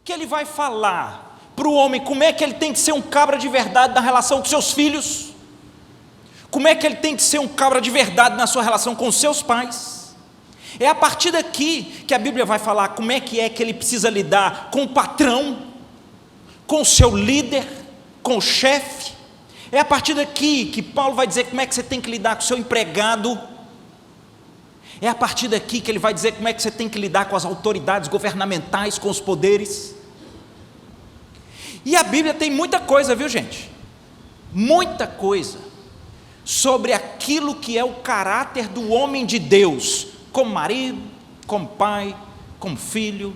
que ele vai falar para o homem como é que ele tem que ser um cabra de verdade na relação com seus filhos, como é que ele tem que ser um cabra de verdade na sua relação com os seus pais. É a partir daqui que a Bíblia vai falar como é que ele precisa lidar com o patrão, com o seu líder, com o chefe. É a partir daqui que Paulo vai dizer como é que você tem que lidar com o seu empregado. É a partir daqui que ele vai dizer como é que você tem que lidar com as autoridades governamentais, com os poderes. E a Bíblia tem muita coisa, viu, gente? Muita coisa sobre aquilo que é o caráter do homem de Deus, como marido, como pai, como filho,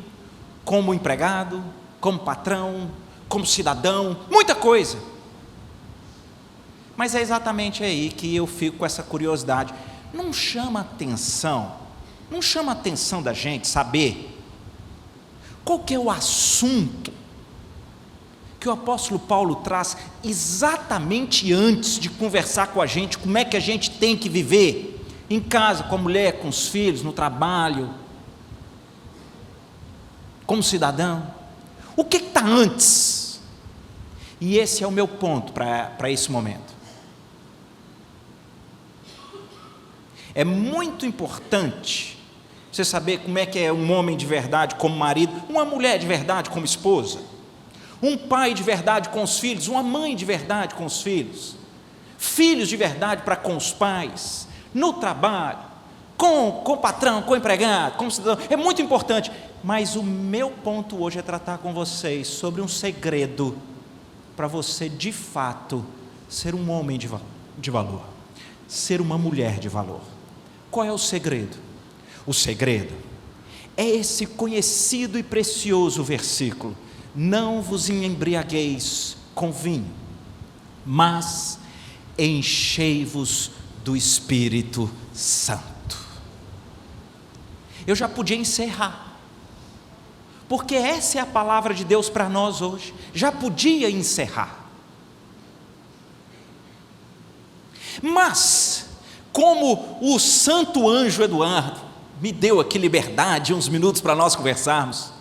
como empregado, como patrão, como cidadão, muita coisa. Mas é exatamente aí que eu fico com essa curiosidade. Não chama a atenção da gente saber qual que é o assunto que o apóstolo Paulo traz exatamente antes de conversar com a gente, como é que a gente tem que viver em casa, com a mulher, com os filhos, no trabalho, como cidadão. O que está antes? E esse é o meu ponto para esse momento. É muito importante você saber como é que é um homem de verdade como marido, uma mulher de verdade como esposa, um pai de verdade com os filhos, uma mãe de verdade com os filhos, filhos de verdade para com os pais, no trabalho, com o patrão, com o empregado, com o cidadão. É muito importante, mas o meu ponto hoje é tratar com vocês sobre um segredo para você de fato ser um homem de valor, ser uma mulher de valor. Qual é o segredo? O segredo é esse conhecido e precioso versículo: não vos embriagueis com vinho, mas enchei-vos do Espírito Santo. Eu já podia encerrar, porque essa é a palavra de Deus para nós hoje. Já podia encerrar, mas como o santo anjo Eduardo me deu aqui liberdade, uns minutos para nós conversarmos,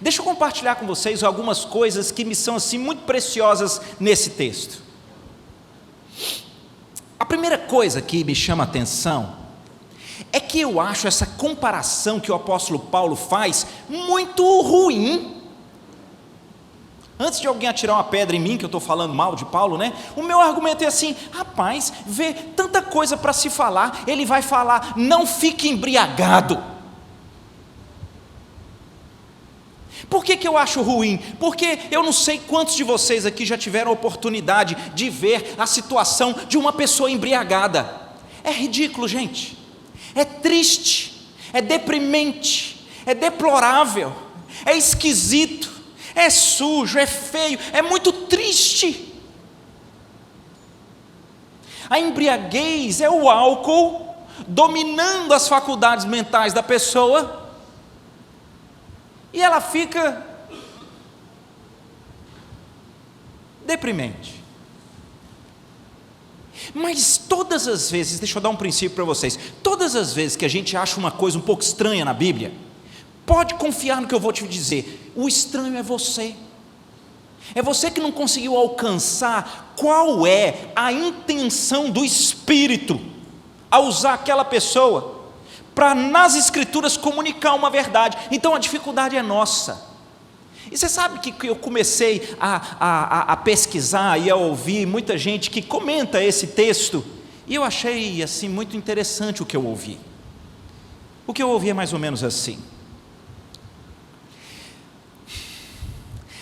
deixa eu compartilhar com vocês algumas coisas que me são assim muito preciosas nesse texto. A primeira coisa que me chama a atenção é que eu acho essa comparação que o apóstolo Paulo faz muito ruim. Antes de alguém atirar uma pedra em mim, que eu estou falando mal de Paulo, né? O meu argumento é assim: rapaz, vê tanta coisa para se falar, ele vai falar, não fique embriagado. Por que eu acho ruim? Porque eu não sei quantos de vocês aqui já tiveram a oportunidade de ver a situação de uma pessoa embriagada. É ridículo, gente, é triste, é deprimente, é deplorável, é esquisito, é sujo, é feio, é muito triste. A embriaguez é o álcool dominando as faculdades mentais da pessoa, e ela fica deprimente. Mas todas as vezes, deixa eu dar um princípio para vocês, todas as vezes que a gente acha uma coisa um pouco estranha na Bíblia, pode confiar no que eu vou te dizer, o estranho é você. É você que não conseguiu alcançar qual é a intenção do Espírito ao usar aquela pessoa para nas Escrituras comunicar uma verdade. Então a dificuldade é nossa. E você sabe que eu comecei a pesquisar e a ouvir muita gente que comenta esse texto, e eu achei assim muito interessante o que eu ouvi. O que eu ouvi é mais ou menos assim: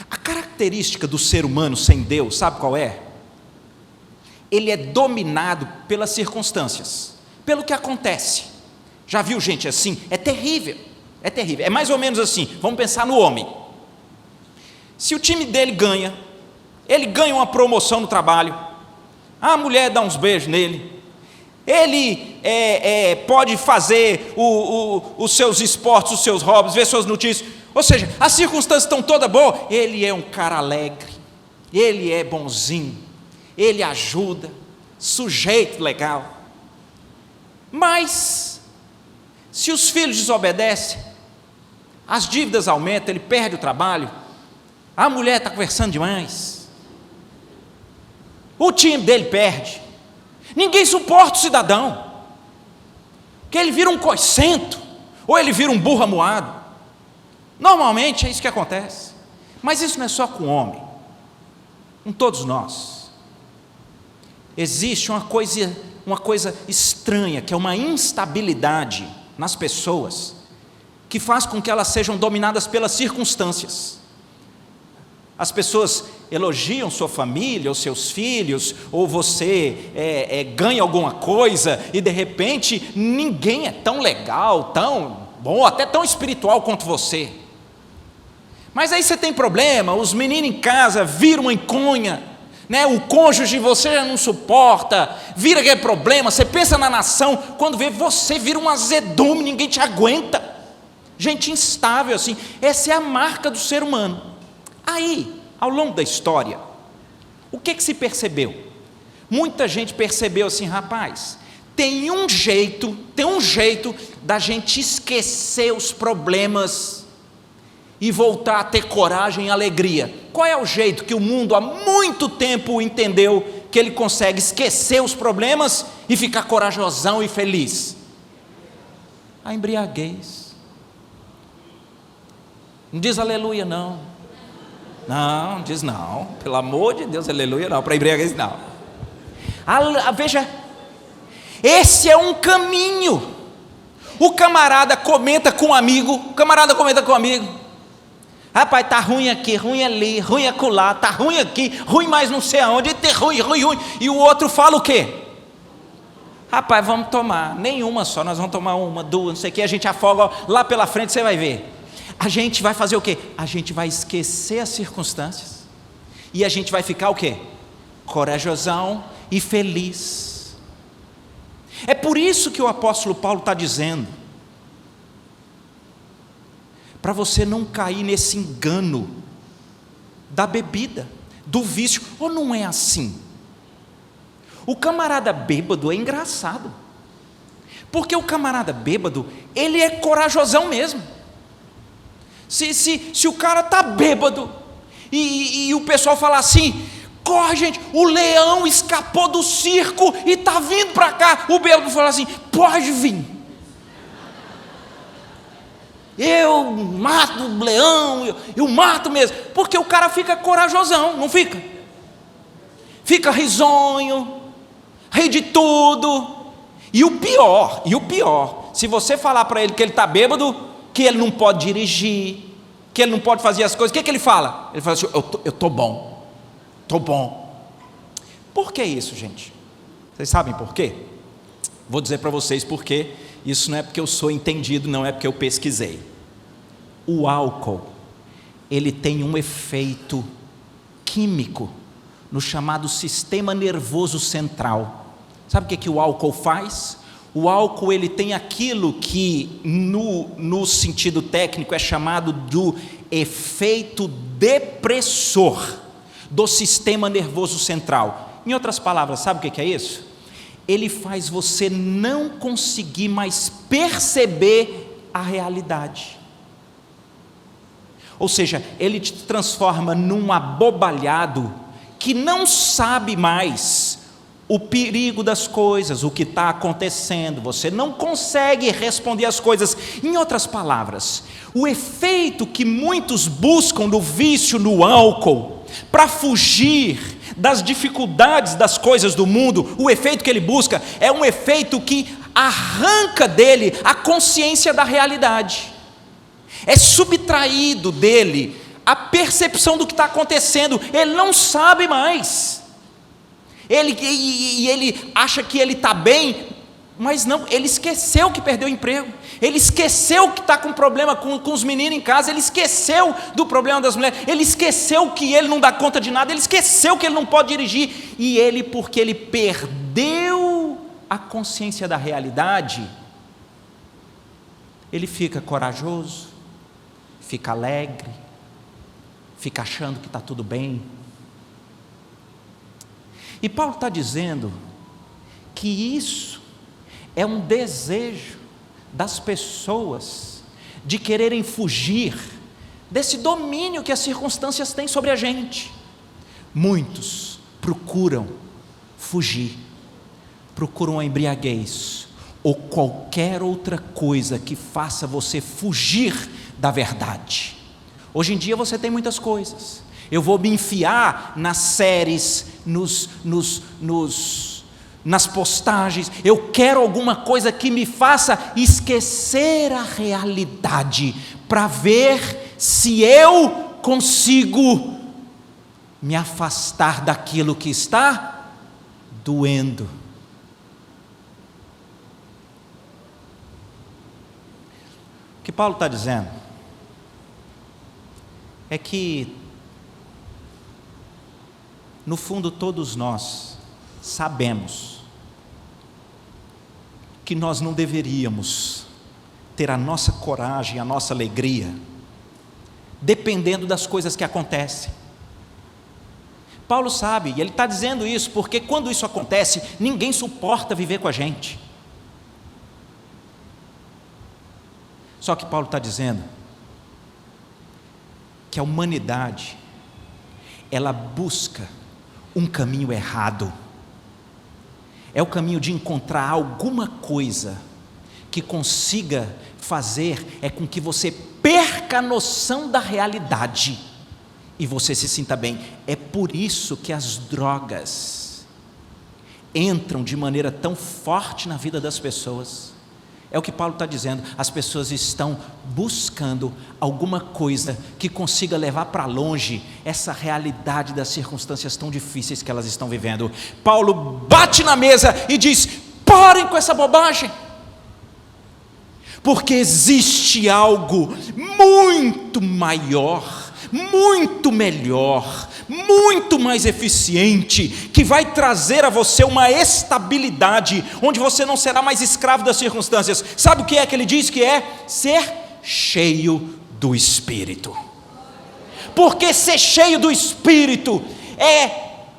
a característica do ser humano sem Deus, sabe qual é? Ele é dominado pelas circunstâncias, pelo que acontece. Já viu gente assim? É terrível, é terrível. É mais ou menos assim, vamos pensar no homem. Se o time dele ganha, ele ganha uma promoção no trabalho, a mulher dá uns beijos nele, ele pode fazer os seus esportes, os seus hobbies, ver suas notícias, ou seja, as circunstâncias estão todas boas, ele é um cara alegre, ele é bonzinho, ele ajuda, sujeito legal. Mas se os filhos desobedecem, as dívidas aumentam, ele perde o trabalho, A mulher está conversando demais. O time dele perde. Ninguém suporta o cidadão. Que ele vira um coicento, ou ele vira um burro amuado. Normalmente é isso que acontece. Mas isso não é só com o homem, com todos nós. Existe uma coisa estranha, que é uma instabilidade nas pessoas, que faz com que elas sejam dominadas pelas circunstâncias. As pessoas elogiam sua família, ou seus filhos, ou você ganha alguma coisa, e de repente ninguém é tão legal, tão bom, até tão espiritual quanto você. Mas aí você tem problema, os meninos em casa viram uma enconha, né? O cônjuge você já não suporta, vira aquele problema, você pensa na nação, quando vê você vira um azedume, ninguém te aguenta. Gente instável assim, essa é a marca do ser humano. Aí, ao longo da história, o que se percebeu? Muita gente percebeu assim, rapaz, tem um jeito da gente esquecer os problemas e voltar a ter coragem e alegria. Qual é o jeito que o mundo há muito tempo entendeu que ele consegue esquecer os problemas e ficar corajosão e feliz? A embriaguez. Não diz aleluia não. Não, diz não, pelo amor de Deus, aleluia não, para embriaguez não. Veja, esse é um caminho. O camarada comenta com um amigo, rapaz, tá ruim aqui, ruim ali, ruim acolá, tá ruim aqui, ruim mais não sei aonde, ruim, e o outro fala o quê? Rapaz, vamos tomar, nenhuma só, nós vamos tomar uma, duas, não sei o que, a gente afoga, lá pela frente você vai ver. A gente vai fazer o quê? A gente vai esquecer as circunstâncias, e a gente vai ficar o quê? Corajosão e feliz. É por isso que o apóstolo Paulo está dizendo, para você não cair nesse engano da bebida, do vício. Ou não é assim? O camarada bêbado é engraçado, porque o camarada bêbado, ele é corajosão mesmo. Se o cara está bêbado, e o pessoal fala assim, corre gente, o leão escapou do circo e está vindo para cá, o bêbado fala assim, pode vir, eu mato o leão, eu mato mesmo, porque o cara fica corajosão, não fica? Fica risonho, ri de tudo, e o pior, se você falar para ele que ele está bêbado, que ele não pode dirigir, que ele não pode fazer as coisas, o que ele fala? Ele fala assim, eu estou bom. Por que isso, gente? Vocês sabem por quê? Vou dizer para vocês por quê. Isso não é porque eu sou entendido, não é porque eu pesquisei. O álcool, ele tem um efeito químico no chamado sistema nervoso central. Sabe o que o álcool faz? O álcool, ele tem aquilo que no sentido técnico é chamado do efeito depressor do sistema nervoso central. Em outras palavras, sabe o que é isso? Ele faz você não conseguir mais perceber a realidade. Ou seja, ele te transforma num abobalhado que não sabe mais o perigo das coisas, o que está acontecendo, você não consegue responder as coisas. Em outras palavras, o efeito que muitos buscam no vício, no álcool, para fugir das dificuldades das coisas do mundo, o efeito que ele busca é um efeito que arranca dele a consciência da realidade, é subtraído dele a percepção do que está acontecendo, ele não sabe mais. Ele acha que ele está bem, mas não, ele esqueceu que perdeu o emprego, ele esqueceu que está com problema com os meninos em casa, ele esqueceu do problema das mulheres, ele esqueceu que ele não dá conta de nada, ele esqueceu que ele não pode dirigir, e ele, porque ele perdeu a consciência da realidade, ele fica corajoso, fica alegre, fica achando que está tudo bem. E Paulo está dizendo que isso é um desejo das pessoas de quererem fugir desse domínio que as circunstâncias têm sobre a gente. Muitos procuram fugir, procuram a embriaguez ou qualquer outra coisa que faça você fugir da verdade. Hoje em dia você tem muitas coisas. Eu vou me enfiar nas séries, nas postagens. Eu quero alguma coisa que me faça esquecer a realidade, para ver se eu consigo me afastar daquilo que está doendo. O que Paulo está dizendo é que, no fundo, todos nós sabemos que nós não deveríamos ter a nossa coragem, a nossa alegria, dependendo das coisas que acontecem. Paulo sabe, e ele está dizendo isso porque quando isso acontece, ninguém suporta viver com a gente. Só que Paulo está dizendo que a humanidade, ela busca um caminho errado. É o caminho de encontrar alguma coisa que consiga fazer com que você perca a noção da realidade e você se sinta bem. É por isso que as drogas entram de maneira tão forte na vida das pessoas. É o que Paulo está dizendo, as pessoas estão buscando alguma coisa que consiga levar para longe essa realidade das circunstâncias tão difíceis que elas estão vivendo. Paulo bate na mesa e diz: parem com essa bobagem, porque existe algo muito maior, muito melhor, muito mais eficiente, que vai trazer a você uma estabilidade, onde você não será mais escravo das circunstâncias. Sabe o que é que ele diz que é? Ser cheio do Espírito. Porque ser cheio do Espírito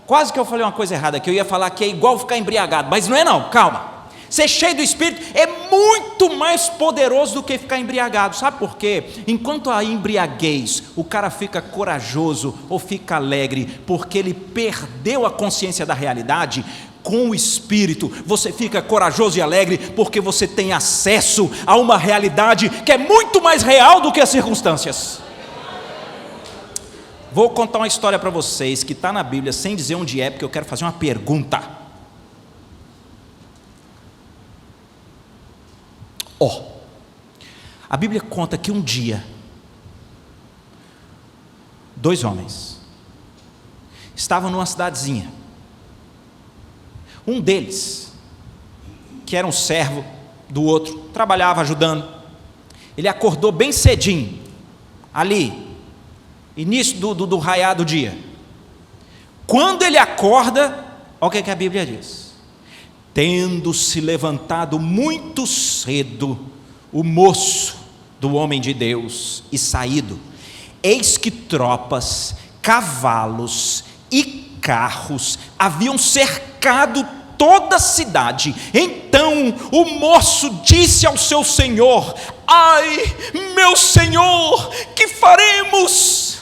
quase que eu falei uma coisa errada, que eu ia falar que é igual ficar embriagado, mas não é não, calma. Ser cheio do Espírito é muito mais poderoso do que ficar embriagado. Sabe por quê? Enquanto a embriaguez, o cara fica corajoso ou fica alegre, porque ele perdeu a consciência da realidade. Com o Espírito, você fica corajoso e alegre, porque você tem acesso a uma realidade que é muito mais real do que as circunstâncias. Vou contar uma história para vocês, que está na Bíblia, sem dizer onde é, porque eu quero fazer uma pergunta. A Bíblia conta que um dia, 2 homens estavam numa cidadezinha. Um deles, que era um servo do outro, trabalhava ajudando. Ele acordou bem cedinho, ali, início do raiar do dia. Quando ele acorda, olha o que a Bíblia diz: tendo se levantado muito cedo o moço do homem de Deus e saído, eis que tropas, cavalos e carros haviam cercado toda a cidade. Então o moço disse ao seu senhor: ai, meu senhor, que faremos?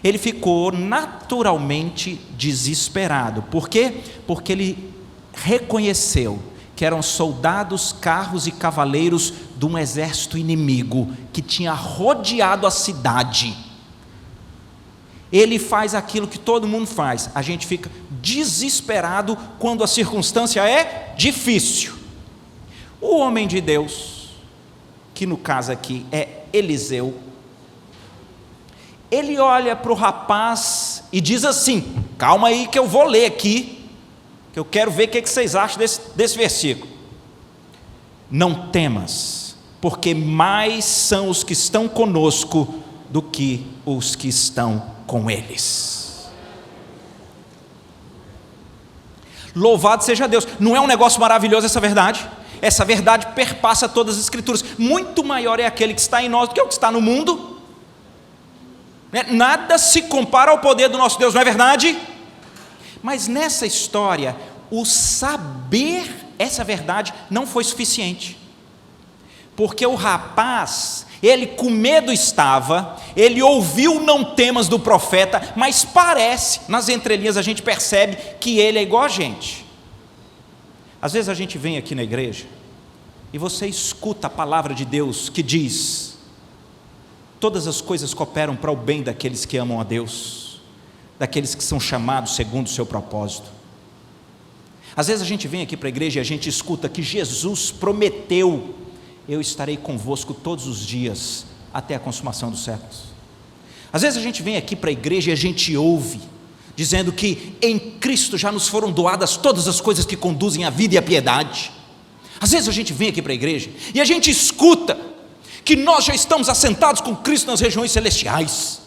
Ele ficou naturalmente desesperado. Por quê? Porque ele reconheceu que eram soldados, carros e cavaleiros de um exército inimigo que tinha rodeado a cidade. Ele faz aquilo que todo mundo faz: a gente fica desesperado quando a circunstância é difícil. O homem de Deus, que no caso aqui é Eliseu, ele olha para o rapaz e diz assim: calma aí que eu vou ler aqui, que eu quero ver o que vocês acham desse versículo. Não temas, porque mais são os que estão conosco do que os que estão com eles. Louvado seja Deus. Não é um negócio maravilhoso essa verdade? Essa verdade perpassa todas as escrituras. Muito maior é aquele que está em nós do que o que está no mundo. Nada se compara ao poder do nosso Deus, não é verdade? Mas nessa história, o saber essa verdade não foi suficiente, porque o rapaz, Ele com medo estava, ele ouviu não temas do profeta, mas parece, nas entrelinhas a gente percebe que ele é igual a gente. Às vezes a gente vem aqui na igreja e você escuta a palavra de Deus que diz: todas as coisas cooperam para o bem daqueles que amam a Deus, daqueles que são chamados segundo o seu propósito. Às vezes a gente vem aqui para a igreja e a gente escuta que Jesus prometeu: eu estarei convosco todos os dias, até a consumação dos séculos. Às vezes a gente vem aqui para a igreja e a gente ouve, dizendo que em Cristo já nos foram doadas todas as coisas que conduzem à vida e à piedade. Às vezes a gente vem aqui para a igreja e a gente escuta que nós já estamos assentados com Cristo nas regiões celestiais.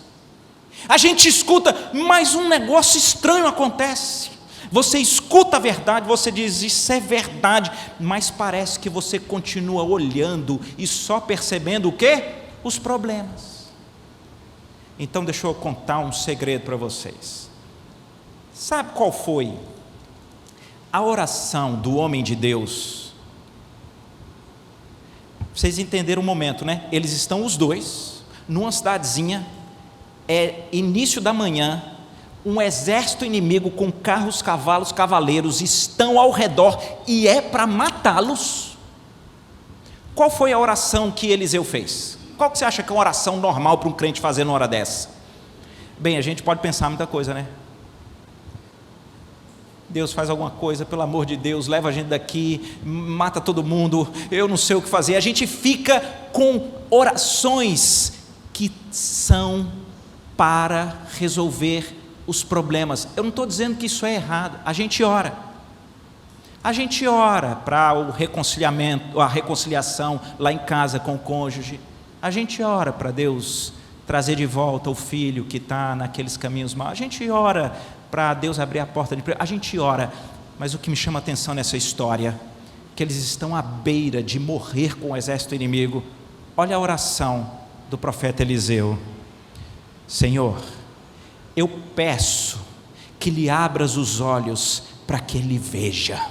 A gente escuta, mas um negócio estranho acontece. Você escuta a verdade, você diz: isso é verdade, mas parece que você continua olhando e só percebendo o quê? Os problemas. Então deixa eu contar um segredo para vocês. Sabe qual foi a oração do homem de Deus? Vocês entenderam o momento, né? Eles estão os dois numa cidadezinha, é início da manhã, um exército inimigo com carros, cavalos, cavaleiros estão ao redor e é para matá-los. Qual foi a oração que Eliseu fez? Qual que você acha que é uma oração normal para um crente fazer na hora dessa? Bem, a gente pode pensar muita coisa, né? Deus, faz alguma coisa, pelo amor de Deus, leva a gente daqui, mata todo mundo, eu não sei o que fazer. A gente fica com orações que são para resolver os problemas. Eu não estou dizendo que isso é errado. A gente ora para o reconciliamento, a reconciliação lá em casa com o cônjuge. A gente ora para Deus trazer de volta o filho que está naqueles caminhos maus. A gente ora para Deus abrir a porta de emprego. A gente ora, mas o que me chama a atenção nessa história, que eles estão à beira de morrer com o exército inimigo. Olha a oração do profeta Eliseu: Senhor, eu peço que lhe abras os olhos para que ele veja.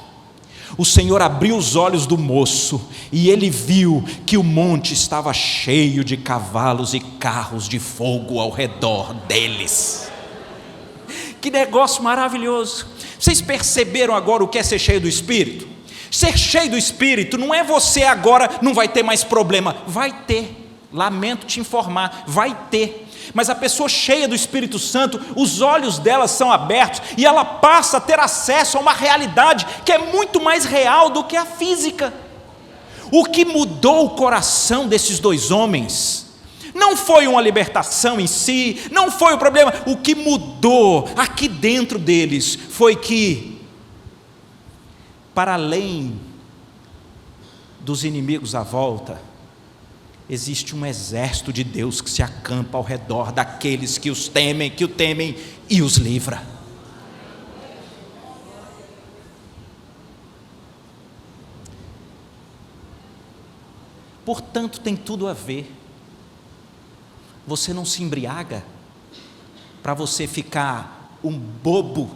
O Senhor abriu os olhos do moço e ele viu que o monte estava cheio de cavalos e carros de fogo ao redor deles. Que negócio maravilhoso! Vocês perceberam agora o que é ser cheio do Espírito? Ser cheio do Espírito não é você agora não vai ter mais problema. Vai ter, lamento te informar, vai ter. Mas a pessoa cheia do Espírito Santo, os olhos dela são abertos e ela passa a ter acesso a uma realidade que é muito mais real do que a física. O que mudou o coração desses dois homens não foi uma libertação em si, não foi o problema. O que mudou aqui dentro deles foi que, para além dos inimigos à volta, existe um exército de Deus que se acampa ao redor daqueles que os temem, que o temem e os livra. Portanto, tem tudo a ver. Você não se embriaga para você ficar um bobo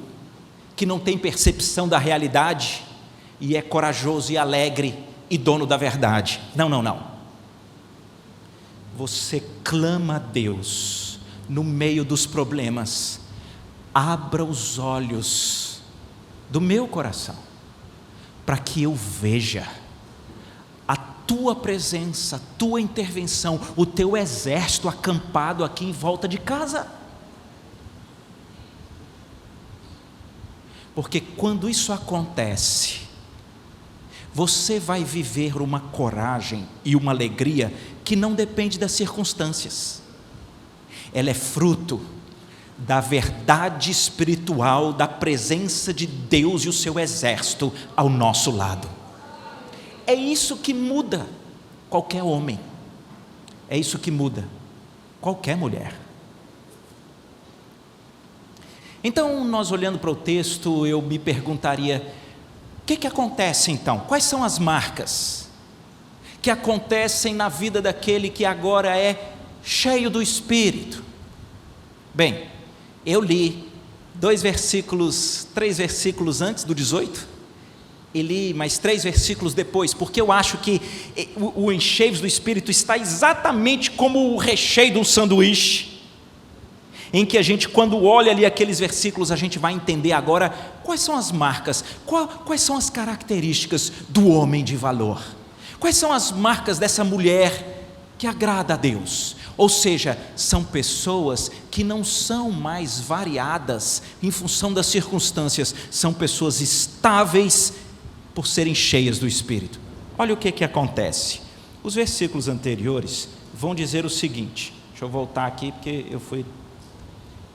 que não tem percepção da realidade e é corajoso e alegre e dono da verdade. Não, não, não. Você clama a Deus no meio dos problemas: abra os olhos do meu coração para que eu veja a tua presença, a tua intervenção, o teu exército acampado aqui em volta de casa. Porque quando isso acontece, você vai viver uma coragem e uma alegria que não depende das circunstâncias. Ela é fruto da verdade espiritual, da presença de Deus e o seu exército ao nosso lado. É isso que muda qualquer homem, é isso que muda qualquer mulher. Então, nós olhando para o texto, eu me perguntaria: o que acontece então? Quais são as marcas que acontecem na vida daquele que agora é cheio do Espírito? Bem, eu li 3 versículos antes do 18, e li mais 3 versículos depois, porque eu acho que o enchei-vos do Espírito está exatamente como o recheio de um sanduíche, em que a gente, quando olha ali aqueles versículos, a gente vai entender agora quais são as marcas, quais são as características do homem de valor, quais são as marcas dessa mulher que agrada a Deus. Ou seja, são pessoas que não são mais variadas em função das circunstâncias, são pessoas estáveis por serem cheias do Espírito. Olha o que acontece. Os versículos anteriores vão dizer o seguinte, deixa eu voltar aqui, porque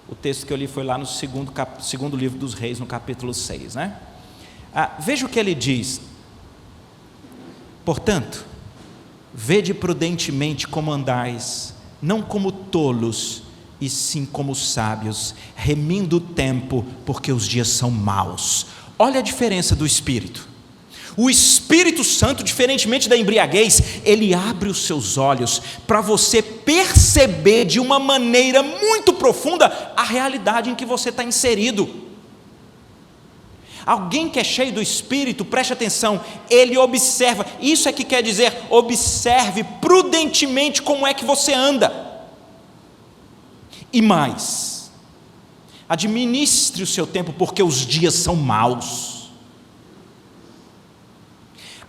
o texto que eu li foi lá no segundo livro dos Reis, no capítulo 6, né? Veja o que ele diz: portanto, vede prudentemente como andais, não como tolos, e sim como sábios, remindo o tempo, porque os dias são maus. Olha a diferença do Espírito. O Espírito Santo, diferentemente da embriaguez, ele abre os seus olhos para você perceber de uma maneira muito profunda a realidade em que você está inserido. Alguém que é cheio do Espírito, preste atenção, ele observa, isso é que quer dizer, observe prudentemente como é que você anda. E mais, administre o seu tempo, porque os dias são maus.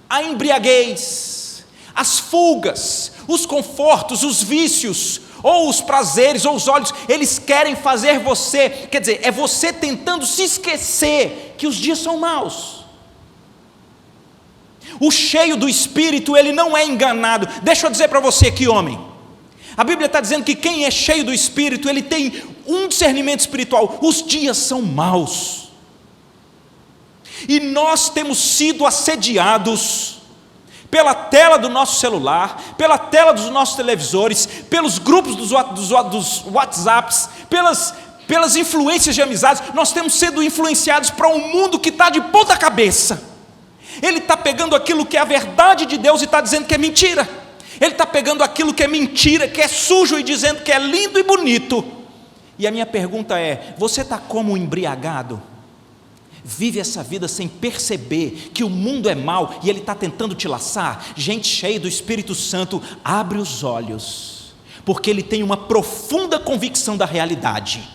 A embriaguez, as fugas, os confortos, os vícios, ou os prazeres, ou os olhos, eles querem fazer você, quer dizer, é você tentando se esquecer que os dias são maus. O cheio do Espírito, ele não é enganado. Deixa eu dizer para você aqui, homem, a Bíblia está dizendo que quem é cheio do Espírito, ele tem um discernimento espiritual. Os dias são maus, e nós temos sido assediados pela tela do nosso celular, pela tela dos nossos televisores, pelos grupos dos WhatsApps, pelas influências de amizades. Nós temos sido influenciados para um mundo que está de ponta cabeça. Ele está pegando aquilo que é a verdade de Deus e está dizendo que é mentira. Ele está pegando aquilo que é mentira, que é sujo, e dizendo que é lindo e bonito. E a minha pergunta é: você está como embriagado? Vive essa vida sem perceber que o mundo é mau e ele está tentando te laçar? Gente cheia do Espírito Santo abre os olhos, porque ele tem uma profunda convicção da realidade.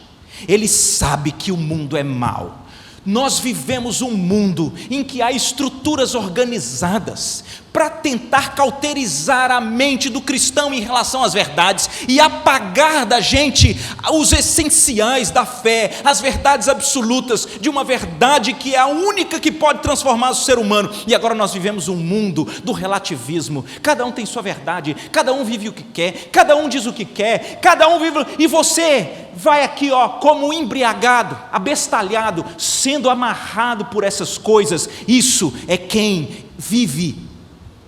Ele sabe que o mundo é mau. Nós vivemos um mundo em que há estruturas organizadas para tentar cauterizar a mente do cristão em relação às verdades e apagar da gente os essenciais da fé, as verdades absolutas, de uma verdade que é a única que pode transformar o ser humano. E agora nós vivemos um mundo do relativismo. Cada um tem sua verdade, cada um vive o que quer, cada um diz o que quer, cada um vive, e você vai aqui como embriagado, abestalhado, sendo amarrado por essas coisas. Isso é quem vive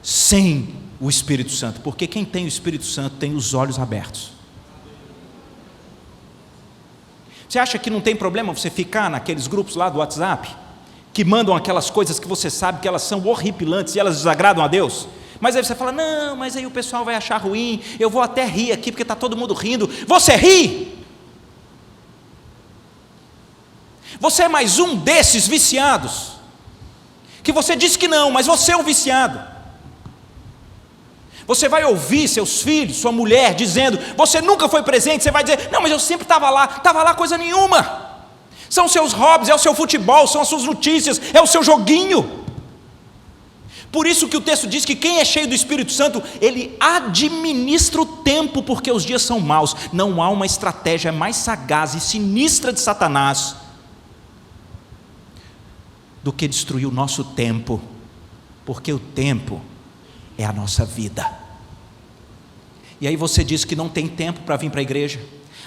sem o Espírito Santo, porque quem tem o Espírito Santo tem os olhos abertos. Você acha que não tem problema você ficar naqueles grupos lá do WhatsApp, que mandam aquelas coisas que você sabe que elas são horripilantes e elas desagradam a Deus? Mas aí você fala: não, mas aí o pessoal vai achar ruim, eu vou até rir aqui porque está todo mundo rindo. Você ri? Você é mais um desses viciados, que você diz que não, mas você é um viciado. Você vai ouvir seus filhos, sua mulher dizendo: você nunca foi presente. Você vai dizer: não, mas eu sempre estava lá coisa nenhuma. São seus hobbies, é o seu futebol, são as suas notícias, é o seu joguinho. Por isso que o texto diz que quem é cheio do Espírito Santo, ele administra o tempo, porque os dias são maus. Não há uma estratégia mais sagaz e sinistra de Satanás do que destruir o nosso tempo, porque o tempo é a nossa vida. E aí você diz que não tem tempo para vir para a igreja,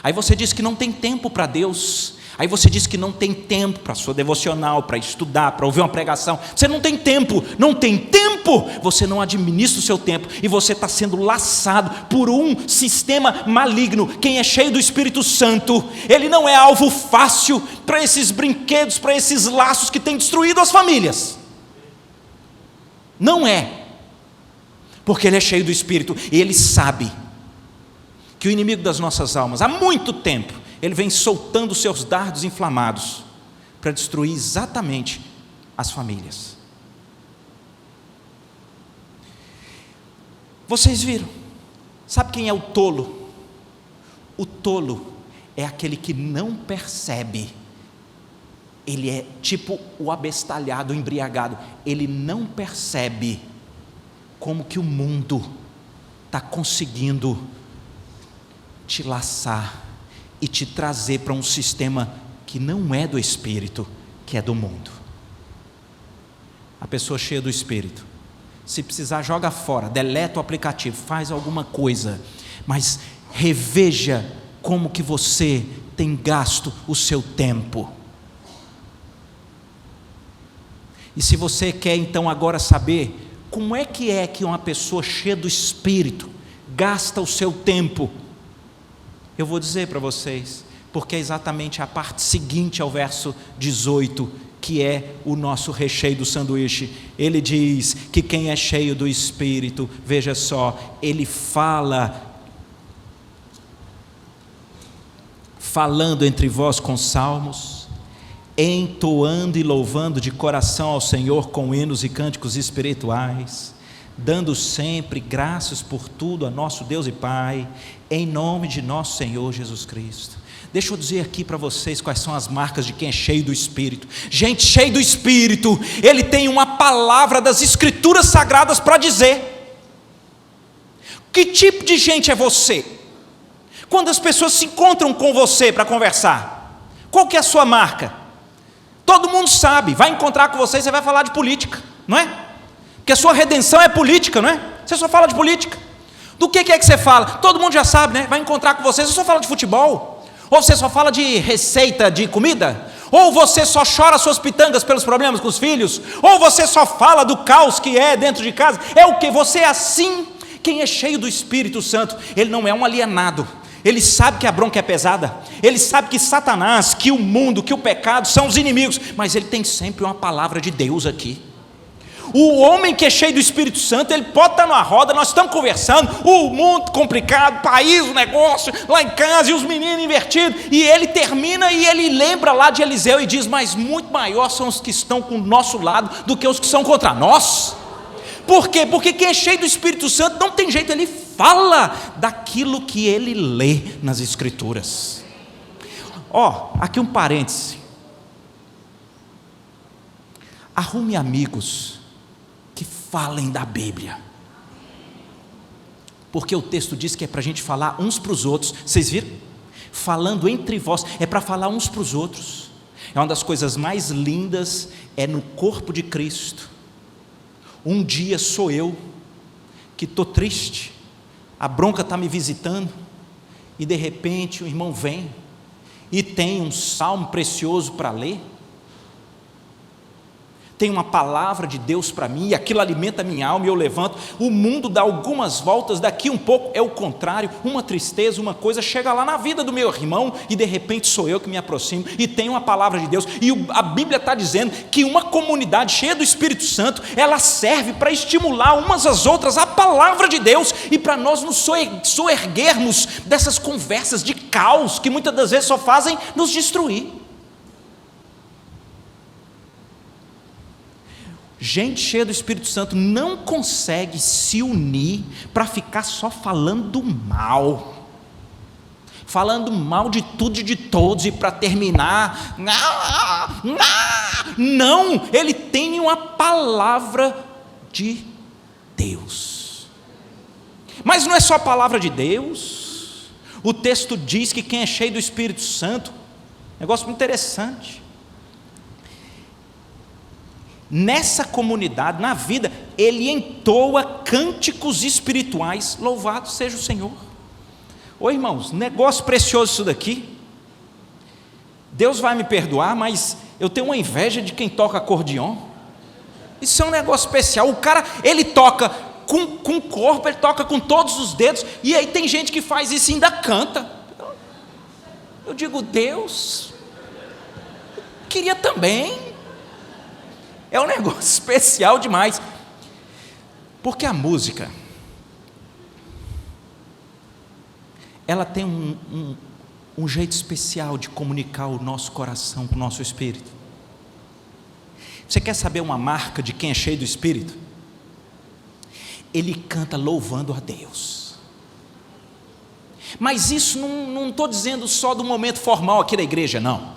aí você diz que não tem tempo para Deus, aí você diz que não tem tempo para a sua devocional, para estudar, para ouvir uma pregação. Você não tem tempo, você não administra o seu tempo, e você está sendo laçado por um sistema maligno. Quem é cheio do Espírito Santo, ele não é alvo fácil para esses brinquedos, para esses laços que têm destruído as famílias. Não é, porque ele é cheio do Espírito, e ele sabe que o inimigo das nossas almas, há muito tempo, ele vem soltando seus dardos inflamados para destruir exatamente as famílias. Vocês viram? Sabe quem é o tolo? O tolo é aquele que não percebe. Ele é tipo o abestalhado, o embriagado. Ele não percebe como que o mundo está conseguindo te laçar e te trazer para um sistema que não é do Espírito, que é do mundo. A pessoa cheia do Espírito, se precisar, joga fora, deleta o aplicativo, faz alguma coisa, mas reveja como que você tem gasto o seu tempo. E se você quer então agora saber como é que uma pessoa cheia do Espírito gasta o seu tempo, eu vou dizer para vocês, porque é exatamente a parte seguinte ao verso 18, que é o nosso recheio do sanduíche. Ele diz que quem é cheio do Espírito, veja só, ele falando entre vós com salmos, entoando e louvando de coração ao Senhor com hinos e cânticos espirituais, dando sempre graças por tudo a nosso Deus e Pai, em nome de nosso Senhor Jesus Cristo. Deixa eu dizer aqui para vocês quais são as marcas de quem é cheio do Espírito. Gente, cheio do Espírito, ele tem uma palavra das Escrituras Sagradas para dizer. Que tipo de gente é você? Quando as pessoas se encontram com você para conversar, qual que é a sua marca? Todo mundo sabe, vai encontrar com você e você vai falar de política, não é? Porque a sua redenção é política, não é? Você só fala de política. Do que é que você fala? Todo mundo já sabe, né? Vai encontrar com você só fala de futebol, ou você só fala de receita de comida, ou você só chora suas pitangas pelos problemas com os filhos, ou você só fala do caos que é dentro de casa. É o que? Você é assim. Quem é cheio do Espírito Santo, ele não é um alienado. Ele sabe que a bronca é pesada, ele sabe que Satanás, que o mundo, que o pecado são os inimigos, mas ele tem sempre uma palavra de Deus aqui. O homem que é cheio do Espírito Santo, ele pode estar numa roda, nós estamos conversando, o mundo complicado, país, o negócio, lá em casa, e os meninos invertidos, e ele termina e ele lembra lá de Eliseu e diz, mas muito maior são os que estão com o nosso lado do que os que são contra nós. Por quê? Porque quem é cheio do Espírito Santo não tem jeito, ele fala daquilo que ele lê nas Escrituras. Aqui um parêntese. Arrume amigos que falem da Bíblia, porque o texto diz que é para a gente falar uns para os outros. Vocês viram? Falando entre vós, é para falar uns para os outros. É uma das coisas mais lindas, é no corpo de Cristo. Um dia sou eu que estou triste, a bronca está me visitando, e de repente o irmão vem e tem um salmo precioso para ler, tem uma palavra de Deus para mim, e aquilo alimenta a minha alma, e eu levanto. O mundo dá algumas voltas, daqui um pouco é o contrário, uma tristeza, uma coisa chega lá na vida do meu irmão, e de repente sou eu que me aproximo, e tenho uma palavra de Deus. E a Bíblia está dizendo que uma comunidade cheia do Espírito Santo, ela serve para estimular umas às outras a palavra de Deus, e para nós nos soerguermos dessas conversas de caos, que muitas das vezes só fazem nos destruir. Gente cheia do Espírito Santo não consegue se unir para ficar só falando mal de tudo e de todos, e para terminar, não, ele tem uma palavra de Deus. Mas não é só a palavra de Deus, o texto diz que quem é cheio do Espírito Santo, negócio muito interessante, nessa comunidade, na vida, ele entoa cânticos espirituais, louvado seja o Senhor. Irmãos, negócio precioso isso daqui. Deus vai me perdoar, mas eu tenho uma inveja de quem toca acordeon. Isso é um negócio especial. O cara, ele toca com o corpo, ele toca com todos os dedos, e aí tem gente que faz isso e ainda canta. Eu digo, Deus, eu queria também. É um negócio especial demais, porque a música, ela tem um jeito especial de comunicar o nosso coração com o nosso espírito. Você quer saber uma marca de quem é cheio do Espírito? ele canta louvando a Deus. Mas isso não estou dizendo só do momento formal aqui da igreja, não.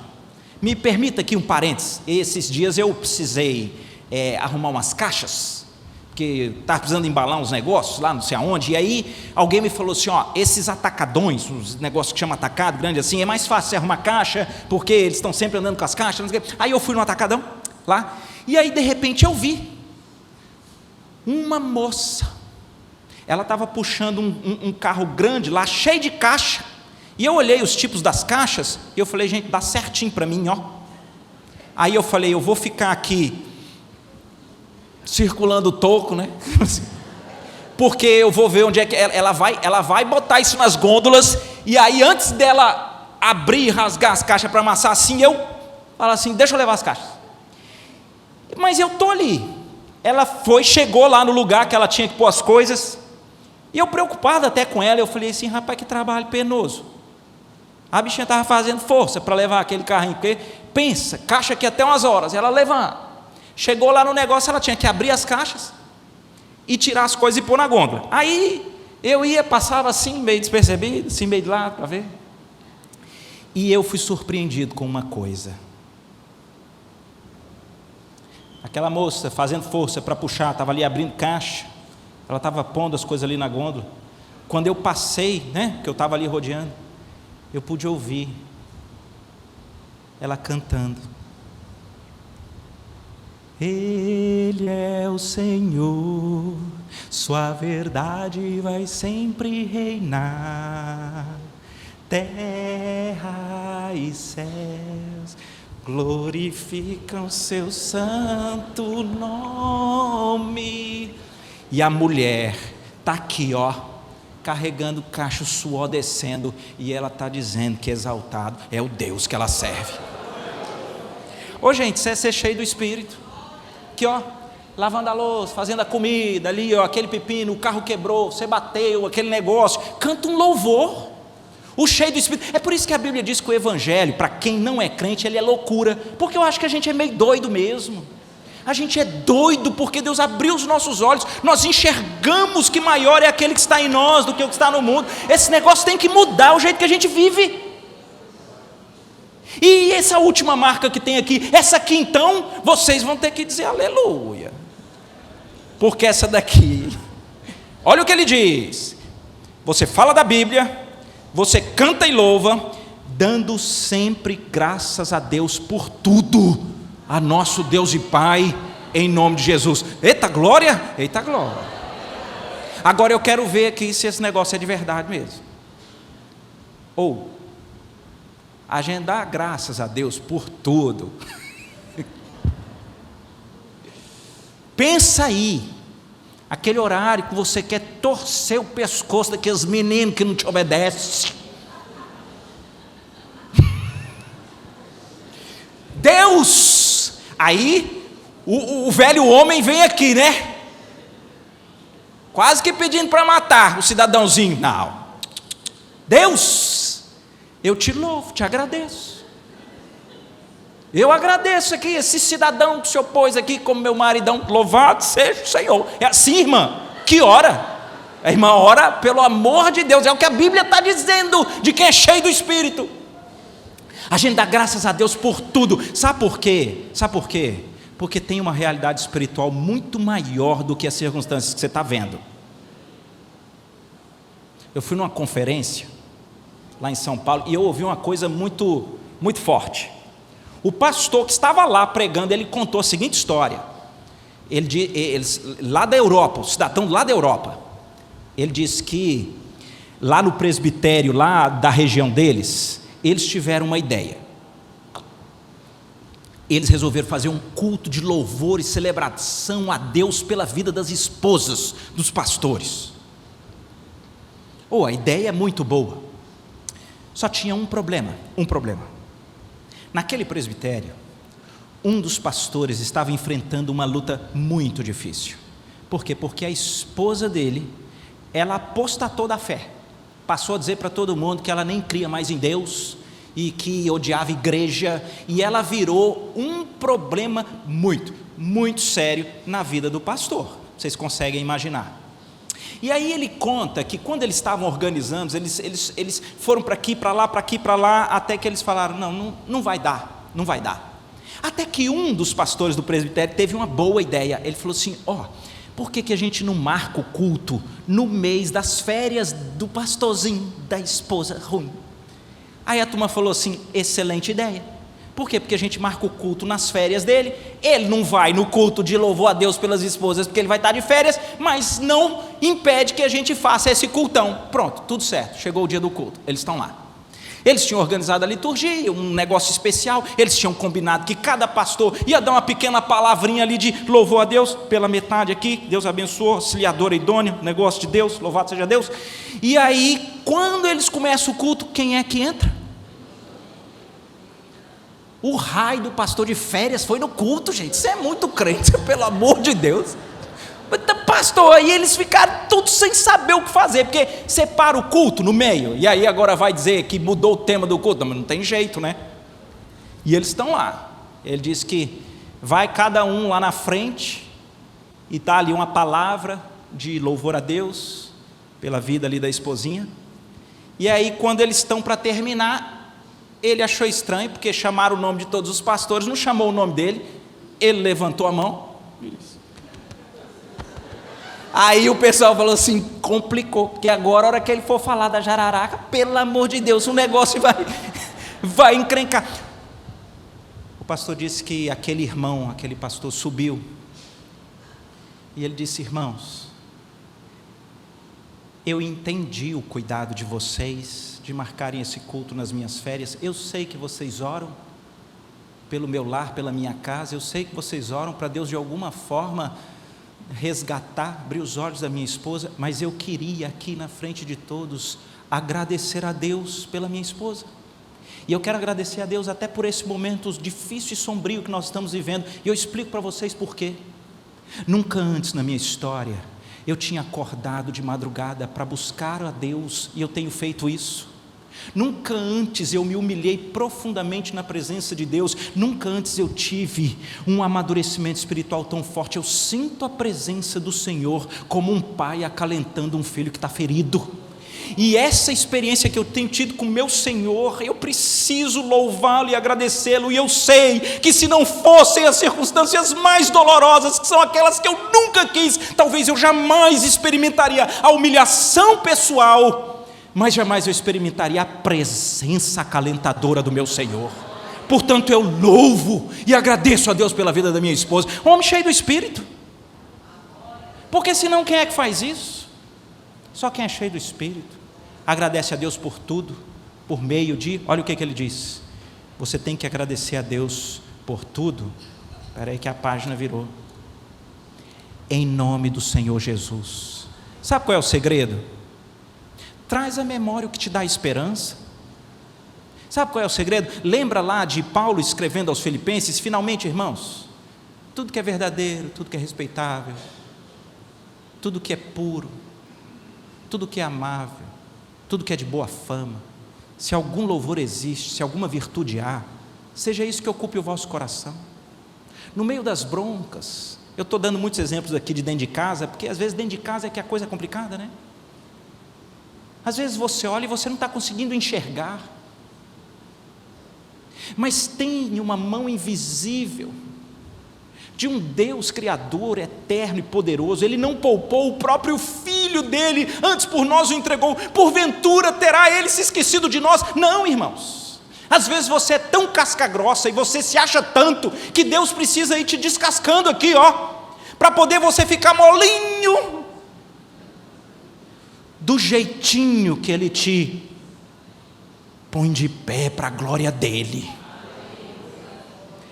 Me permita aqui um parênteses. Esses dias eu precisei arrumar umas caixas, porque estava precisando embalar uns negócios lá, não sei aonde, e aí alguém me falou assim, esses atacadões, os negócios que chama atacado, grande assim, é mais fácil você arrumar caixa, porque eles estão sempre andando com as caixas, não sei o quê. Aí eu fui no atacadão, lá, e aí de repente eu vi uma moça, ela estava puxando um carro grande lá, cheio de caixa, e eu olhei os tipos das caixas, e eu falei, gente, dá certinho para mim, Aí eu falei, eu vou ficar aqui, circulando o toco, né? Porque eu vou ver onde é que ela vai botar isso nas gôndolas, e aí antes dela abrir e rasgar as caixas para amassar assim, eu falo assim, deixa eu levar as caixas. Mas eu estou ali, ela chegou lá no lugar que ela tinha que pôr as coisas, e eu preocupado até com ela, eu falei assim, rapaz, que trabalho penoso. A bichinha estava fazendo força para levar aquele carrinho, porque pensa, caixa aqui até umas horas, ela levanta. Chegou lá no negócio, ela tinha que abrir as caixas e tirar as coisas e pôr na gôndola. Aí eu passava assim, meio despercebido, assim, meio de lado para ver. E eu fui surpreendido com uma coisa. Aquela moça fazendo força para puxar, estava ali abrindo caixa, ela estava pondo as coisas ali na gôndola. Quando eu passei, que eu estava ali rodeando, eu pude ouvir ela cantando. Ele é o Senhor, sua verdade vai sempre reinar, terra e céus glorificam seu santo nome. E a mulher está aqui, carregando cacho, suor descendo, e ela está dizendo que exaltado é o Deus que ela serve. Gente, isso é ser cheio do Espírito. Aqui, lavando a louça, fazendo a comida ali, aquele pepino, o carro quebrou, você bateu, aquele negócio, canta um louvor, o cheio do Espírito. É por isso que a Bíblia diz que o Evangelho, para quem não é crente, ele é loucura, porque eu acho que a gente é meio doido mesmo. A gente é doido porque Deus abriu os nossos olhos, nós enxergamos que maior é aquele que está em nós do que o que está no mundo. Esse negócio tem que mudar o jeito que a gente vive. E essa última marca que tem aqui, essa aqui então, vocês vão ter que dizer aleluia, porque essa daqui, olha o que ele diz, você fala da Bíblia, você canta e louva, dando sempre graças a Deus por tudo, a nosso Deus e Pai, em nome de Jesus. Eita glória, eita glória. Agora eu quero ver aqui se esse negócio é de verdade mesmo. A gente dá graças a Deus por tudo. Pensa aí, aquele horário que você quer torcer o pescoço daqueles meninos que não te obedecem. Deus! Aí o velho homem vem aqui, quase que pedindo para matar o cidadãozinho. Não, Deus, eu te louvo, te agradeço. Eu agradeço aqui esse cidadão que o Senhor pôs aqui como meu maridão. Louvado seja o Senhor. É assim, irmã, que ora? A irmã ora pelo amor de Deus. É o que a Bíblia está dizendo de quem é cheio do Espírito. A gente dá graças a Deus por tudo. Sabe por quê? Porque tem uma realidade espiritual muito maior do que as circunstâncias que você está vendo. Eu fui numa conferência lá em São Paulo e eu ouvi uma coisa muito, muito forte. O pastor que estava lá pregando, ele contou a seguinte história. Eles lá da Europa, o cidadão lá da Europa, ele disse que lá no presbitério, lá da região deles, eles tiveram uma ideia. Eles resolveram fazer um culto de louvor e celebração a Deus pela vida das esposas dos pastores. A ideia é muito boa. Só tinha um problema. Naquele presbitério, um dos pastores estava enfrentando uma luta muito difícil. Por quê? Porque a esposa dele, ela apostatou da fé. Passou a dizer para todo mundo que ela nem cria mais em Deus e que odiava a igreja, e ela virou um problema muito, muito sério na vida do pastor. Vocês conseguem imaginar? E aí ele conta que quando eles estavam organizando, eles foram para aqui, para lá, até que eles falaram, não vai dar, não vai dar. Até que um dos pastores do presbitério teve uma boa ideia. Ele falou assim, por que a gente não marca o culto no mês das férias do pastorzinho da esposa ruim? Aí a turma falou assim, excelente ideia. Por quê? Porque a gente marca o culto nas férias dele, ele não vai no culto de louvor a Deus pelas esposas, porque ele vai estar de férias, mas não impede que a gente faça esse cultão. Pronto, tudo certo, chegou o dia do culto, eles estão lá. Eles tinham organizado a liturgia, um negócio especial, eles tinham combinado que cada pastor ia dar uma pequena palavrinha ali de louvor a Deus, pela metade aqui, Deus abençoou, auxiliador idôneo, negócio de Deus, louvado seja Deus. E aí, quando eles começam o culto, quem é que entra? O raio do pastor de férias foi no culto, gente, isso é muito crente, pelo amor de Deus. Pastor, aí eles ficaram tudo sem saber o que fazer, porque separa o culto no meio, e aí agora vai dizer que mudou o tema do culto, mas não tem jeito, né? E eles estão lá, ele diz que vai cada um lá na frente, e está ali uma palavra de louvor a Deus, pela vida ali da esposinha, e aí quando eles estão para terminar, ele achou estranho, porque chamaram o nome de todos os pastores, não chamou o nome dele, ele levantou a mão, aí o pessoal falou assim, complicou, porque agora a hora que ele for falar da jararaca, pelo amor de Deus, o negócio vai encrencar. O pastor disse que aquele pastor subiu, e ele disse, irmãos, eu entendi o cuidado de vocês, de marcarem esse culto nas minhas férias, eu sei que vocês oram pelo meu lar, pela minha casa, eu sei que vocês oram para Deus de alguma forma resgatar, abrir os olhos da minha esposa, mas eu queria aqui na frente de todos agradecer a Deus pela minha esposa, e eu quero agradecer a Deus até por esse momento difícil e sombrio que nós estamos vivendo, e eu explico para vocês por quê. Nunca antes na minha história eu tinha acordado de madrugada para buscar a Deus, e eu tenho feito isso. Nunca antes eu me humilhei profundamente na presença de Deus, nunca antes eu tive um amadurecimento espiritual tão forte. Eu sinto a presença do Senhor como um pai acalentando um filho que está ferido, e essa experiência que eu tenho tido com meu Senhor, eu preciso louvá-lo e agradecê-lo, e eu sei que se não fossem as circunstâncias mais dolorosas, que são aquelas que eu nunca quis, talvez eu jamais experimentaria a humilhação pessoal, mas jamais eu experimentaria a presença acalentadora do meu Senhor. Portanto eu louvo e agradeço a Deus pela vida da minha esposa, um homem cheio do Espírito, porque senão quem é que faz isso? Só quem é cheio do Espírito. Agradece a Deus por tudo, por meio de, olha o que ele diz, você tem que agradecer a Deus por tudo, espera aí que a página virou, em nome do Senhor Jesus. Sabe qual é o segredo? Traz à memória o que te dá esperança. Sabe qual é o segredo? Lembra lá de Paulo escrevendo aos Filipenses, finalmente, irmãos, tudo que é verdadeiro, tudo que é respeitável, tudo que é puro, tudo que é amável, tudo que é de boa fama, se algum louvor existe, se alguma virtude há, seja isso que ocupe o vosso coração. No meio das broncas, eu estou dando muitos exemplos aqui de dentro de casa, porque às vezes dentro de casa é que a coisa é complicada, né? Às vezes você olha e você não está conseguindo enxergar, mas tem uma mão invisível de um Deus criador, eterno e poderoso. Ele não poupou o próprio Filho dele, antes por nós o entregou. Porventura terá ele se esquecido de nós? Não, irmãos. Às vezes você é tão casca grossa e você se acha tanto que Deus precisa ir te descascando aqui, para poder você ficar molinho, do jeitinho que Ele te põe de pé para a glória dEle.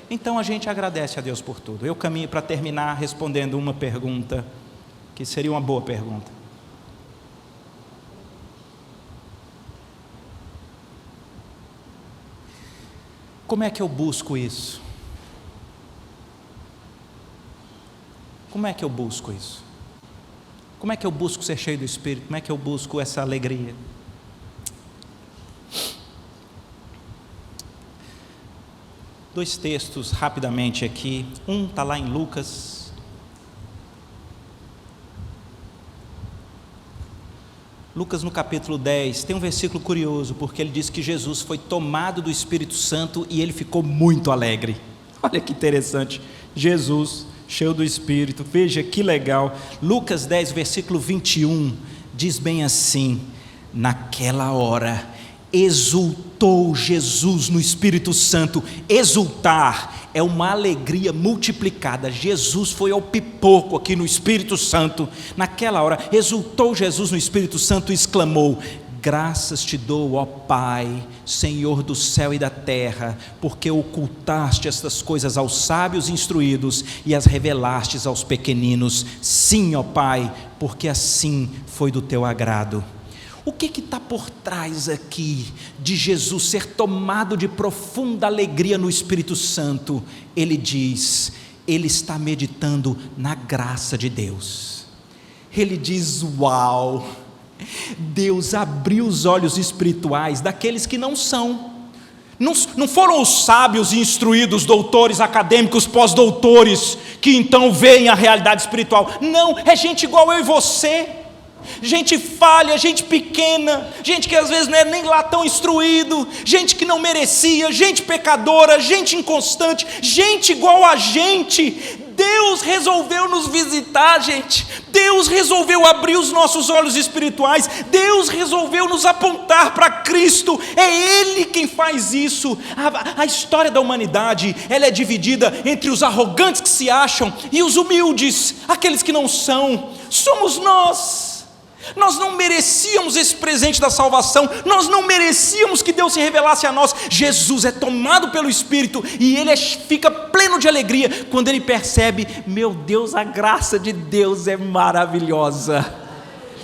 Então a gente agradece a Deus por tudo. Eu caminho para terminar respondendo uma pergunta, que seria uma boa pergunta. Como é que eu busco isso? Como é que eu busco isso? Como é que eu busco ser cheio do Espírito? Como é que eu busco essa alegria? Dois textos rapidamente aqui. Um está lá em Lucas. Lucas no capítulo 10, tem um versículo curioso, porque ele diz que Jesus foi tomado do Espírito Santo e ele ficou muito alegre. Olha que interessante, Jesus cheio do Espírito, veja que legal. Lucas 10, versículo 21, diz bem assim: naquela hora exultou Jesus no Espírito Santo. Exultar é uma alegria multiplicada. Jesus foi ao pipoco aqui no Espírito Santo. Naquela hora exultou Jesus no Espírito Santo e exclamou: graças te dou, ó Pai, Senhor do céu e da terra, porque ocultaste estas coisas aos sábios instruídos e as revelaste aos pequeninos. Sim, ó Pai, porque assim foi do teu agrado. O que está por trás aqui de Jesus ser tomado de profunda alegria no Espírito Santo? Ele diz, ele está meditando na graça de Deus. Ele diz: uau, Deus abriu os olhos espirituais daqueles que não são. Não foram os sábios e instruídos, doutores, acadêmicos, pós-doutores, que então veem a realidade espiritual. Não, é gente igual eu e você. Gente falha, gente pequena, gente que às vezes não é nem lá tão instruído, gente que não merecia, gente pecadora, gente inconstante, gente igual a gente. Deus resolveu nos visitar, gente. Deus resolveu abrir os nossos olhos espirituais. Deus resolveu nos apontar para Cristo. É Ele quem faz isso. A história da humanidade, ela é dividida entre os arrogantes que se acham e os humildes, aqueles que não são. Somos nós. Nós não merecíamos esse presente da salvação, nós não merecíamos que Deus se revelasse a nós. Jesus é tomado pelo Espírito e ele fica pleno de alegria quando ele percebe: meu Deus, a graça de Deus é maravilhosa.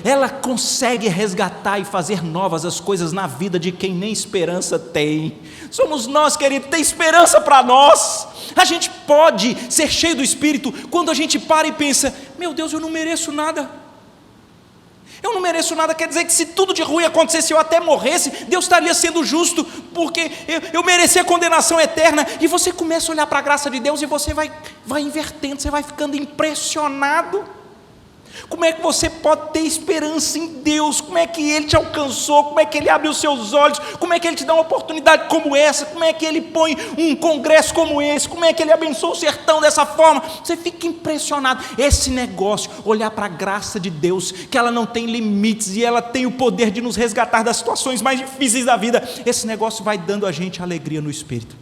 Ela consegue resgatar e fazer novas as coisas na vida de quem nem esperança tem. Somos nós, querido, tem esperança para nós. A gente pode ser cheio do Espírito quando a gente para e pensa: meu Deus, eu não mereço nada. Eu não mereço nada, quer dizer que se tudo de ruim acontecesse, eu até morresse, Deus estaria sendo justo, porque eu merecia condenação eterna. E você começa a olhar para a graça de Deus e você vai invertendo, você vai ficando impressionado. Como é que você pode ter esperança em Deus? Como é que Ele te alcançou? Como é que Ele abre os seus olhos? Como é que Ele te dá uma oportunidade como essa? Como é que Ele põe um congresso como esse? Como é que Ele abençoa o sertão dessa forma? Você fica impressionado. Esse negócio, olhar para a graça de Deus, que ela não tem limites e ela tem o poder de nos resgatar das situações mais difíceis da vida, esse negócio vai dando a gente alegria no Espírito.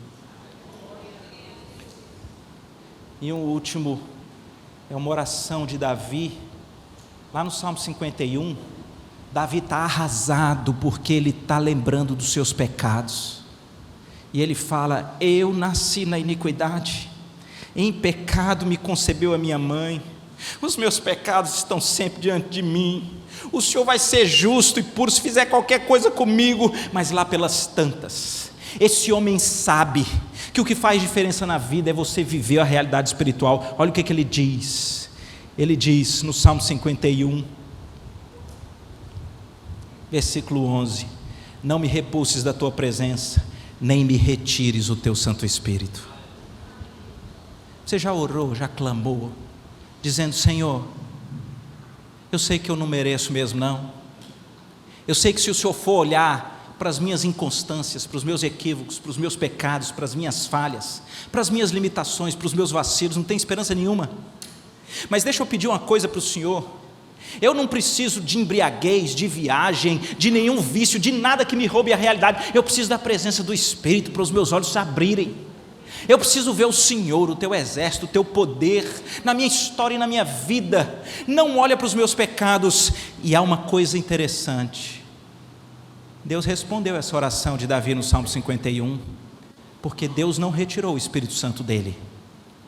E um último, é uma oração de Davi. Lá no Salmo 51, Davi está arrasado porque ele está lembrando dos seus pecados. E ele fala: eu nasci na iniquidade, em pecado me concebeu a minha mãe, os meus pecados estão sempre diante de mim. O Senhor vai ser justo e puro se fizer qualquer coisa comigo. Mas lá pelas tantas, esse homem sabe que o que faz diferença na vida é você viver a realidade espiritual. Olha o que ele diz. Ele diz no Salmo 51, versículo 11: não me repulses da tua presença, nem me retires o teu Santo Espírito. Você já orou, já clamou, dizendo: Senhor, eu sei que eu não mereço mesmo não, eu sei que se o Senhor for olhar para as minhas inconstâncias, para os meus equívocos, para os meus pecados, para as minhas falhas, para as minhas limitações, para os meus vacilos, não tem esperança nenhuma. Mas deixa eu pedir uma coisa para o Senhor: eu não preciso de embriaguez, de viagem, de nenhum vício, de nada que me roube a realidade. Eu preciso da presença do Espírito para os meus olhos se abrirem. Eu preciso ver o Senhor, o teu exército, o teu poder na minha história e na minha vida. Não olha para os meus pecados. E há uma coisa interessante: Deus respondeu essa oração de Davi no Salmo 51, porque Deus não retirou o Espírito Santo dele.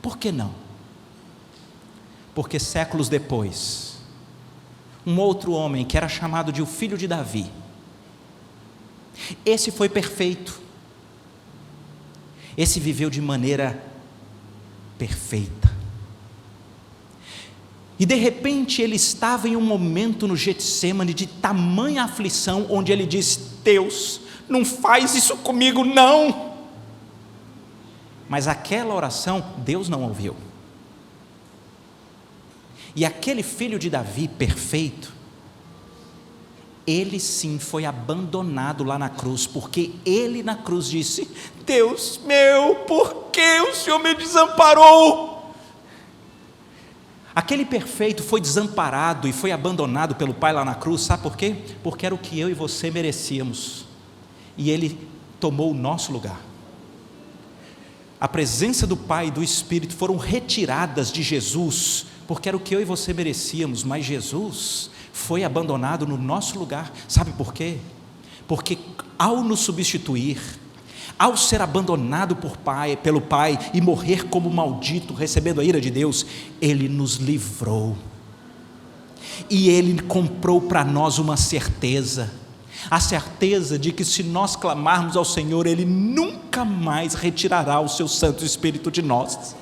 Por que não? Porque séculos depois, um outro homem que era chamado de o filho de Davi, esse foi perfeito, esse viveu de maneira perfeita, e de repente ele estava em um momento no Getsêmani de tamanha aflição, onde ele disse: Deus, não faz isso comigo não. Mas aquela oração Deus não ouviu. E aquele filho de Davi perfeito, ele sim foi abandonado lá na cruz, porque ele na cruz disse: Deus meu, por que o Senhor me desamparou? Aquele perfeito foi desamparado e foi abandonado pelo Pai lá na cruz, sabe por quê? Porque era o que eu e você merecíamos, e ele tomou o nosso lugar. A presença do Pai e do Espírito foram retiradas de Jesus, porque era o que eu e você merecíamos, mas Jesus foi abandonado no nosso lugar. Sabe por quê? Porque ao nos substituir, ao ser abandonado pelo Pai e morrer como maldito, recebendo a ira de Deus, Ele nos livrou, e Ele comprou para nós uma certeza, a certeza de que se nós clamarmos ao Senhor, Ele nunca mais retirará o seu Santo Espírito de nós,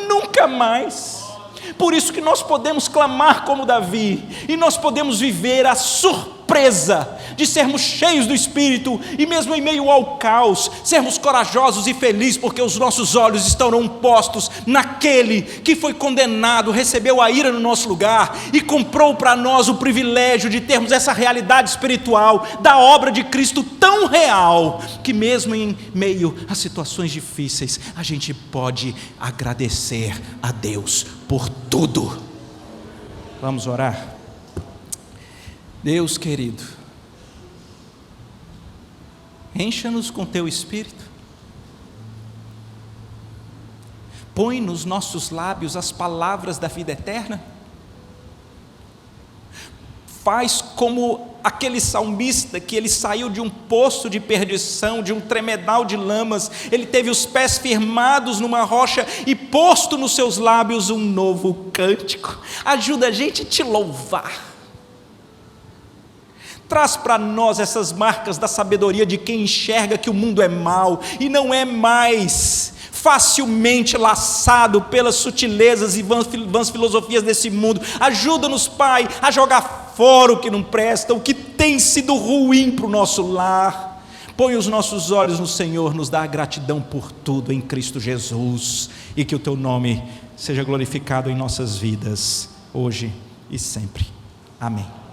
nunca mais. Por isso que nós podemos clamar como Davi, e nós podemos viver a surpresa de sermos cheios do Espírito, e mesmo em meio ao caos, sermos corajosos e felizes, porque os nossos olhos estarão postos naquele que foi condenado, recebeu a ira no nosso lugar, e comprou para nós o privilégio de termos essa realidade espiritual, da obra de Cristo tão real, que mesmo em meio a situações difíceis, a gente pode agradecer a Deus por tudo. Vamos orar? Deus querido, encha-nos com teu Espírito, põe nos nossos lábios as palavras da vida eterna, faz como aquele salmista, que ele saiu de um poço de perdição, de um tremedal de lamas, ele teve os pés firmados numa rocha, e posto nos seus lábios um novo cântico. Ajuda a gente a te louvar, traz para nós essas marcas da sabedoria de quem enxerga que o mundo é mau, e não é mais facilmente laçado pelas sutilezas e vãs filosofias desse mundo. Ajuda-nos, Pai, a jogar fora o que não presta, o que tem sido ruim para o nosso lar. Põe os nossos olhos no Senhor, nos dá a gratidão por tudo em Cristo Jesus, e que o teu nome seja glorificado em nossas vidas, hoje e sempre. Amém.